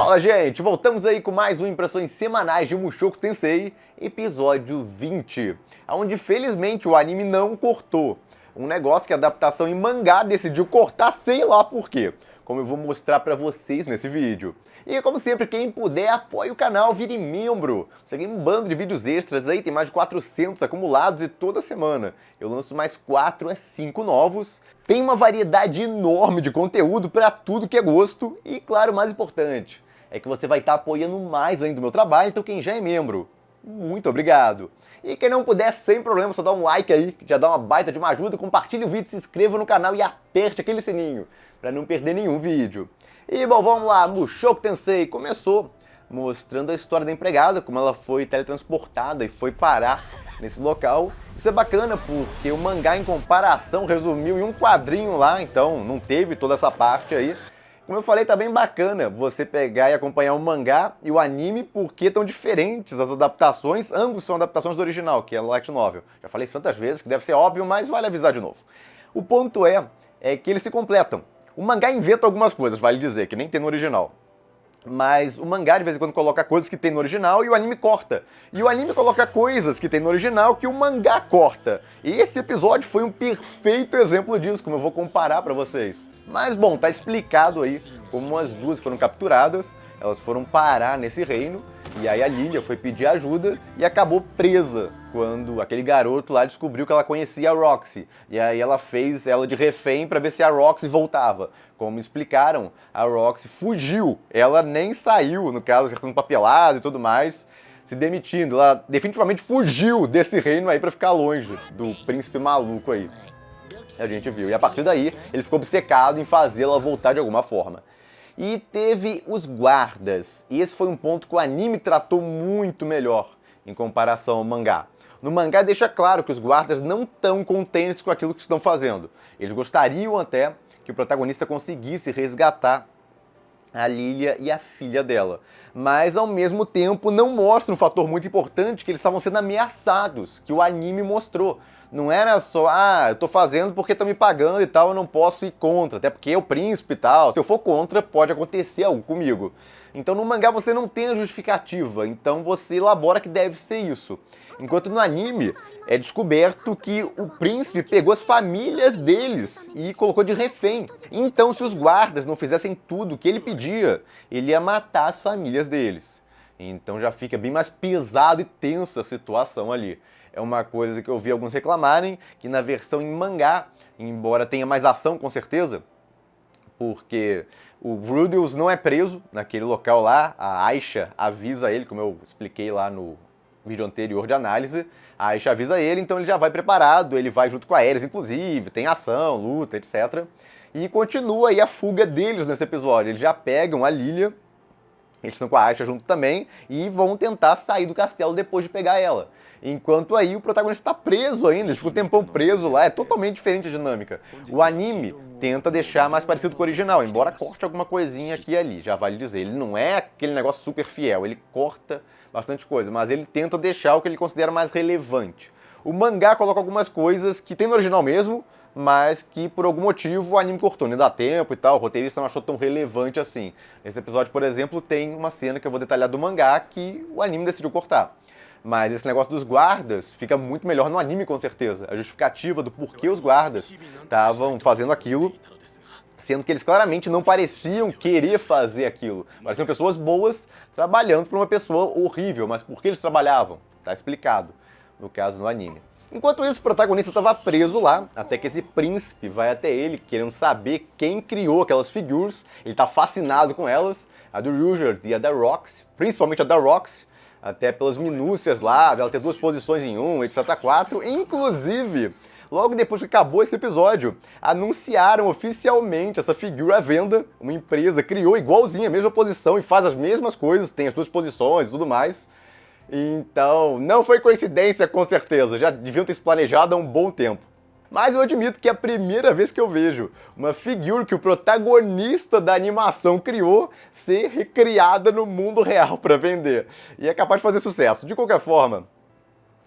Fala, gente! Voltamos aí com mais um Impressões Semanais de Mushoku Tensei, episódio 20, onde felizmente o anime não cortou. Um negócio que a adaptação em mangá decidiu cortar, sei lá por quê, como eu vou mostrar pra vocês nesse vídeo. E como sempre, quem puder, apoie o canal, vire membro. Você ganha um bando de vídeos extras aí, tem mais de 400 acumulados e toda semana eu lanço mais 4 a 5 novos. Tem uma variedade enorme de conteúdo para tudo que é gosto e, claro, o mais importante é que você vai estar apoiando mais ainda o meu trabalho, então quem já é membro, muito obrigado. E quem não puder, sem problema, só dá um like aí, que já dá uma baita de uma ajuda, compartilhe o vídeo, se inscreva no canal e aperte aquele sininho para não perder nenhum vídeo. E bom, vamos lá, Mushoku Tensei começou mostrando a história da empregada, como ela foi teletransportada e foi parar nesse local. Isso é bacana porque o mangá, em comparação, resumiu em um quadrinho lá, então não teve toda essa parte aí. Como eu falei, tá bem bacana você pegar e acompanhar o mangá e o anime, porque estão diferentes as adaptações, ambos são adaptações do original, que é a Light Novel. Já falei tantas vezes que deve ser óbvio, mas vale avisar de novo. O ponto é que eles se completam. O mangá inventa algumas coisas, vale dizer, que nem tem no original. Mas o mangá de vez em quando coloca coisas que tem no original e o anime corta. E o anime coloca coisas que tem no original que o mangá corta. E esse episódio foi um perfeito exemplo disso, como eu vou comparar pra vocês. Mas bom, tá explicado aí como as duas foram capturadas, elas foram parar nesse reino, e aí a Lilia foi pedir ajuda e acabou presa quando aquele garoto lá descobriu que ela conhecia a Roxy. E aí ela fez ela de refém para ver se a Roxy voltava. Como explicaram, a Roxy fugiu. Ela nem saiu, no caso, ficando papelado e tudo mais, se demitindo. Ela definitivamente fugiu desse reino aí para ficar longe do príncipe maluco aí. A gente viu. E a partir daí, ele ficou obcecado em fazê-la voltar de alguma forma. E teve os guardas. E esse foi um ponto que o anime tratou muito melhor em comparação ao mangá. No mangá deixa claro que os guardas não estão contentes com aquilo que estão fazendo. Eles gostariam até que o protagonista conseguisse resgatar a Lilia e a filha dela. Mas, ao mesmo tempo, não mostra um fator muito importante, que eles estavam sendo ameaçados, que o anime mostrou. Não era só, eu tô fazendo porque estão me pagando e tal, eu não posso ir contra, até porque é o príncipe e tal. Se eu for contra, pode acontecer algo comigo. Então no mangá você não tem a justificativa, então você elabora que deve ser isso. Enquanto no anime é descoberto que o príncipe pegou as famílias deles e colocou de refém. Então se os guardas não fizessem tudo o que ele pedia, ele ia matar as famílias deles. Então já fica bem mais pesado e tensa a situação ali. É uma coisa que eu vi alguns reclamarem, que na versão em mangá, embora tenha mais ação com certeza, porque o Rudeus não é preso naquele local lá, a Aisha avisa ele, como eu expliquei lá no vídeo anterior de análise, a Aisha avisa ele, então ele já vai preparado, ele vai junto com a Ares, inclusive, tem ação, luta, etc. E continua aí a fuga deles nesse episódio, eles já pegam a Lilia, eles estão com a Aisha junto também, e vão tentar sair do castelo depois de pegar ela. Enquanto aí o protagonista está preso ainda, ele fica um tempão preso lá, é totalmente diferente a dinâmica. O anime tenta deixar mais parecido com o original, embora corte alguma coisinha aqui e ali, já vale dizer. Ele não é aquele negócio super fiel, ele corta bastante coisa, mas ele tenta deixar o que ele considera mais relevante. O mangá coloca algumas coisas que tem no original mesmo, mas que por algum motivo o anime cortou, não dá tempo e tal, o roteirista não achou tão relevante assim. Nesse episódio, por exemplo, tem uma cena que eu vou detalhar do mangá que o anime decidiu cortar. Mas esse negócio dos guardas fica muito melhor no anime, com certeza. A justificativa do porquê os guardas estavam fazendo aquilo, sendo que eles claramente não pareciam querer fazer aquilo. Pareciam pessoas boas trabalhando para uma pessoa horrível, mas por que eles trabalhavam? Tá explicado, no caso, no anime. Enquanto isso, o protagonista estava preso lá, até que esse príncipe vai até ele, querendo saber quem criou aquelas figures. Ele está fascinado com elas, a do Ruger e a da Roxy, principalmente a da Roxy, até pelas minúcias lá, dela ter 2 posições em 1, etc. 4. Inclusive, logo depois que acabou esse episódio, anunciaram oficialmente essa figura à venda. Uma empresa criou igualzinha, a mesma posição e faz as mesmas coisas, tem as 2 posições e tudo mais. Então, não foi coincidência, com certeza, já deviam ter se planejado há um bom tempo. Mas eu admito que é a primeira vez que eu vejo uma figure que o protagonista da animação criou ser recriada no mundo real para vender. E é capaz de fazer sucesso. De qualquer forma,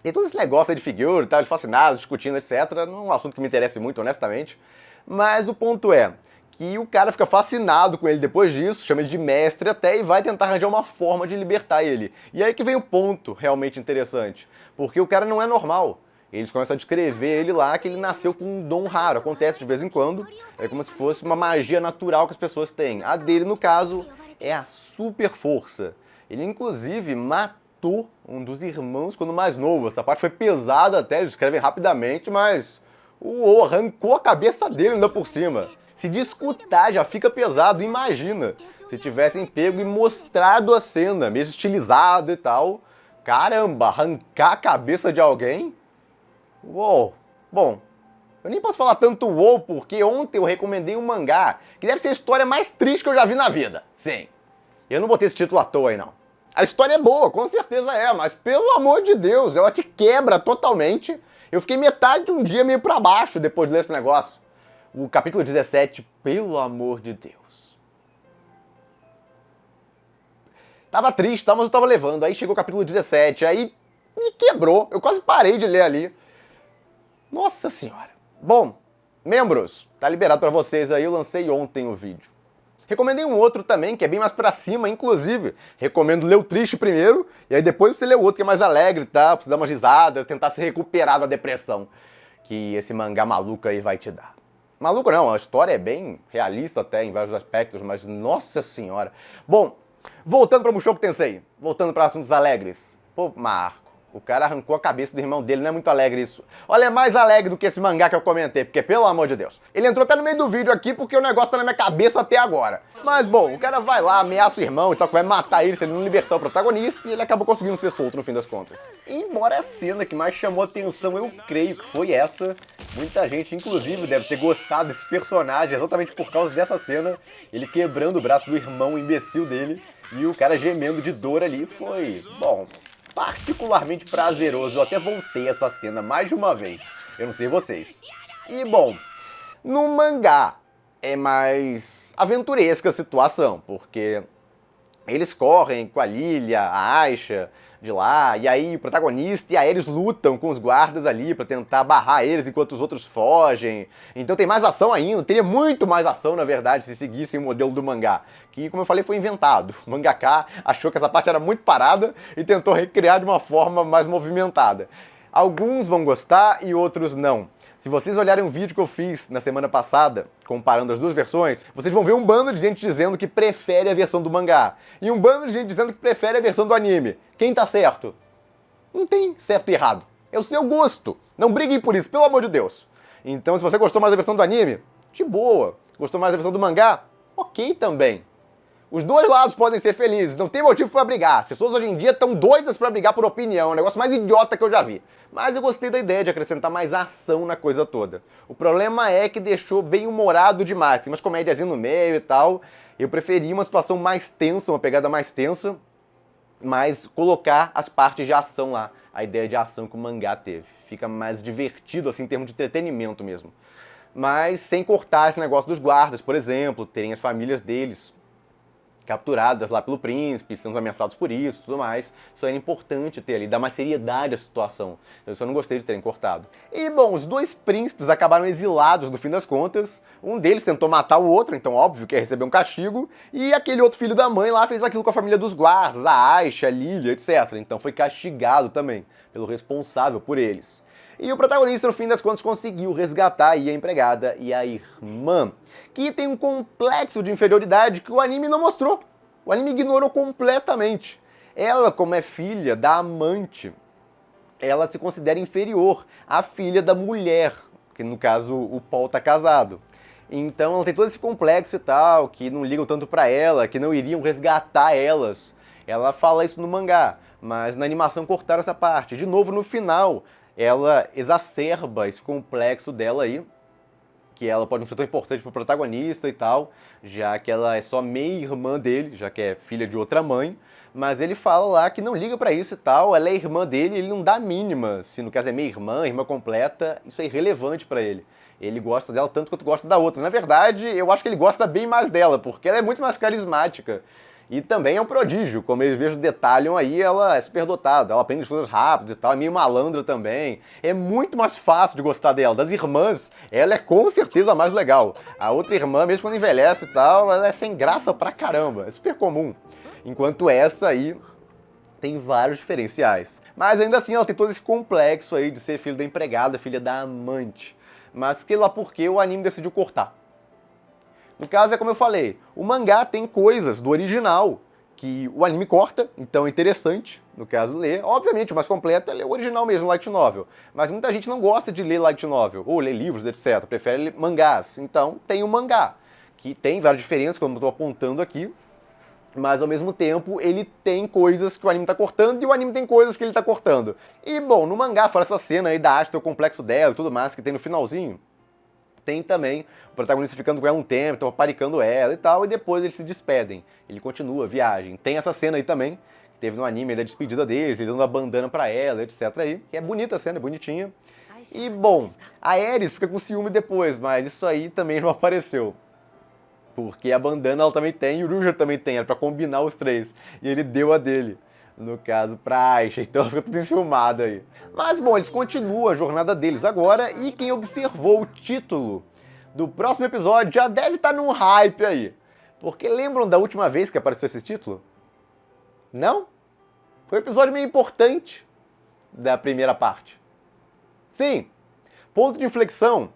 tem todo esse negócio aí de figure, fascinados, discutindo, etc. Não é um assunto que me interessa muito, honestamente. Mas o ponto é que o cara fica fascinado com ele depois disso, chama ele de mestre até e vai tentar arranjar uma forma de libertar ele. E aí que vem o ponto realmente interessante, porque o cara não é normal. Eles começam a descrever ele lá que ele nasceu com um dom raro, acontece de vez em quando, é como se fosse uma magia natural que as pessoas têm. A dele, no caso, é a super força. Ele inclusive matou um dos irmãos quando mais novo. Essa parte foi pesada até, eles escrevem rapidamente, mas o arrancou a cabeça dele ainda por cima. Se discutir já fica pesado, imagina se tivessem pego e mostrado a cena, mesmo estilizado e tal. Caramba, arrancar a cabeça de alguém? Uou! Bom, eu nem posso falar tanto uou, porque ontem eu recomendei um mangá que deve ser a história mais triste que eu já vi na vida. Sim, eu não botei esse título à toa aí, não. A história é boa, com certeza é, mas pelo amor de Deus, ela te quebra totalmente. Eu fiquei metade de um dia meio pra baixo depois de ler esse negócio. O capítulo 17, pelo amor de Deus. Tava triste, tá, mas eu tava levando. Aí chegou o capítulo 17, aí me quebrou. Eu quase parei de ler ali. Nossa senhora. Bom, membros, tá liberado pra vocês aí, eu lancei ontem o vídeo. Recomendei um outro também, que é bem mais pra cima, inclusive. Recomendo ler o triste primeiro, e aí depois você lê o outro que é mais alegre, tá? Pra você dar umas risadas, tentar se recuperar da depressão que esse mangá maluco aí vai te dar. Maluco não, a história é bem realista até em vários aspectos, mas nossa senhora. Bom, voltando pra Mushoku Tensei, voltando pra assuntos alegres. Pô, Marco, o cara arrancou a cabeça do irmão dele, não é muito alegre isso. Olha, é mais alegre do que esse mangá que eu comentei, porque pelo amor de Deus. Ele entrou até no meio do vídeo aqui porque o negócio tá na minha cabeça até agora. Mas bom, o cara vai lá, ameaça o irmão e tal, que vai matar ele se ele não libertar o protagonista, e ele acabou conseguindo ser solto no fim das contas. Embora a cena que mais chamou atenção, eu creio que foi essa. Muita gente, inclusive, deve ter gostado desse personagem exatamente por causa dessa cena. Ele quebrando o braço do irmão imbecil dele e o cara gemendo de dor ali. Foi, bom, particularmente prazeroso. Eu até voltei essa cena mais de uma vez. Eu não sei vocês. E, bom, no mangá é mais aventuresca a situação, porque eles correm com a Lilia, a Aisha de lá, e aí o protagonista e a Ares lutam com os guardas ali pra tentar barrar eles enquanto os outros fogem. Então tem mais ação ainda, teria muito mais ação na verdade se seguissem o modelo do mangá, que como eu falei foi inventado. O mangaka achou que essa parte era muito parada e tentou recriar de uma forma mais movimentada. Alguns vão gostar e outros não. Se vocês olharem um vídeo que eu fiz na semana passada, comparando as duas versões, vocês vão ver um bando de gente dizendo que prefere a versão do mangá e um bando de gente dizendo que prefere a versão do anime. Quem tá certo? Não tem certo e errado. É o seu gosto. Não briguem por isso, pelo amor de Deus. Então, se você gostou mais da versão do anime, de boa. Gostou mais da versão do mangá? Ok também. Os dois lados podem ser felizes, não tem motivo pra brigar. As pessoas hoje em dia estão doidas pra brigar por opinião, é o negócio mais idiota que eu já vi. Mas eu gostei da ideia de acrescentar mais ação na coisa toda. O problema é que deixou bem humorado demais, tem umas comédiazinhas no meio e tal. Eu preferi uma situação mais tensa, uma pegada mais tensa, mas colocar as partes de ação lá, a ideia de ação que o mangá teve. Fica mais divertido, assim, em termos de entretenimento mesmo. Mas sem cortar esse negócio dos guardas, por exemplo, terem as famílias deles capturadas lá pelo príncipe, sendo ameaçados por isso e tudo mais. Isso era importante ter ali, dar mais seriedade à situação. Eu só não gostei de terem cortado. E, bom, os dois príncipes acabaram exilados no fim das contas. Um deles tentou matar o outro, então óbvio que ia receber um castigo. E aquele outro filho da mãe lá fez aquilo com a família dos guardas, a Aisha, a Lilia, etc. Então foi castigado também pelo responsável por eles. E o protagonista, no fim das contas, conseguiu resgatar aí a empregada e a irmã, que tem um complexo de inferioridade que o anime não mostrou. O anime ignorou completamente. Ela, como é filha da amante, ela se considera inferior à filha da mulher, que no caso o Paul tá casado. Então ela tem todo esse complexo e tal, que não ligam tanto pra ela, que não iriam resgatar elas. Ela fala isso no mangá, mas na animação cortaram essa parte. De novo, no final, ela exacerba esse complexo dela aí, que ela pode não ser tão importante pro protagonista e tal, já que ela é só meia-irmã dele, já que é filha de outra mãe, mas ele fala lá que não liga pra isso e tal, ela é irmã dele e ele não dá a mínima. Se no caso é meia-irmã, irmã completa, isso é irrelevante pra ele. Ele gosta dela tanto quanto gosta da outra. Na verdade, eu acho que ele gosta bem mais dela, porque ela é muito mais carismática. E também é um prodígio, como eles mesmos detalham aí, ela é superdotada, ela aprende as coisas rápido e tal, é meio malandra também. É muito mais fácil de gostar dela. Das irmãs, ela é com certeza a mais legal. A outra irmã, mesmo quando envelhece e tal, ela é sem graça pra caramba, é super comum. Enquanto essa aí tem vários diferenciais. Mas ainda assim ela tem todo esse complexo aí de ser filho da empregada, filha da amante. Mas que lá porque o anime decidiu cortar. No caso é como eu falei, o mangá tem coisas do original que o anime corta, então é interessante, no caso, ler. Obviamente, o mais completo é ler o original mesmo, light novel. Mas muita gente não gosta de ler light novel, ou ler livros, etc. Prefere ler mangás. Então tem o mangá, que tem várias diferenças, como eu estou apontando aqui. Mas ao mesmo tempo ele tem coisas que o anime tá cortando e o anime tem coisas que ele tá cortando. E bom, no mangá, fora essa cena aí da Asta, o complexo dela e tudo mais que tem no finalzinho, tem também o protagonista ficando com ela um tempo, então paparicando ela e tal, e depois eles se despedem. Ele continua a viagem. Tem essa cena aí também, que teve no anime, da despedida deles, ele dando a bandana pra ela, etc. aí, que é bonita a cena, é bonitinha. E bom, a Ares fica com ciúme depois, mas isso aí também não apareceu. Porque a bandana ela também tem, e o Ruger também tem, era pra combinar os três. E ele deu a dele, no caso, pra Aisha, então fica tudo enciumado aí. Mas bom, eles continuam a jornada deles agora, e quem observou o título do próximo episódio já deve estar num hype aí. Porque lembram da última vez que apareceu esse título? Não? Foi um episódio meio importante da primeira parte. Sim, ponto de inflexão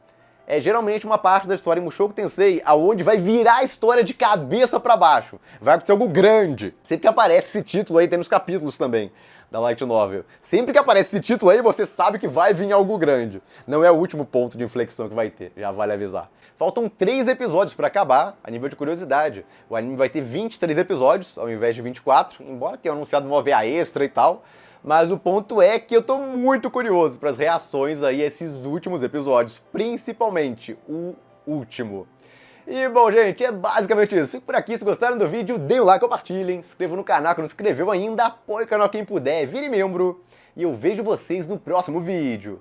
é geralmente uma parte da história em Mushoku Tensei aonde vai virar a história de cabeça pra baixo. Vai acontecer algo grande. Sempre que aparece esse título aí, tem nos capítulos também da Light Novel. Sempre que aparece esse título aí, você sabe que vai vir algo grande. Não é o último ponto de inflexão que vai ter, já vale avisar. Faltam 3 episódios pra acabar, a nível de curiosidade. O anime vai ter 23 episódios, ao invés de 24, embora tenha anunciado uma OVA extra e tal. Mas o ponto é que eu tô muito curioso para as reações aí a esses últimos episódios, principalmente o último. E bom, gente, é basicamente isso. Fico por aqui, se gostaram do vídeo, deem um like, compartilhem, se inscrevam no canal que não se inscreveu ainda, apoie o canal quem puder, vire membro, e eu vejo vocês no próximo vídeo.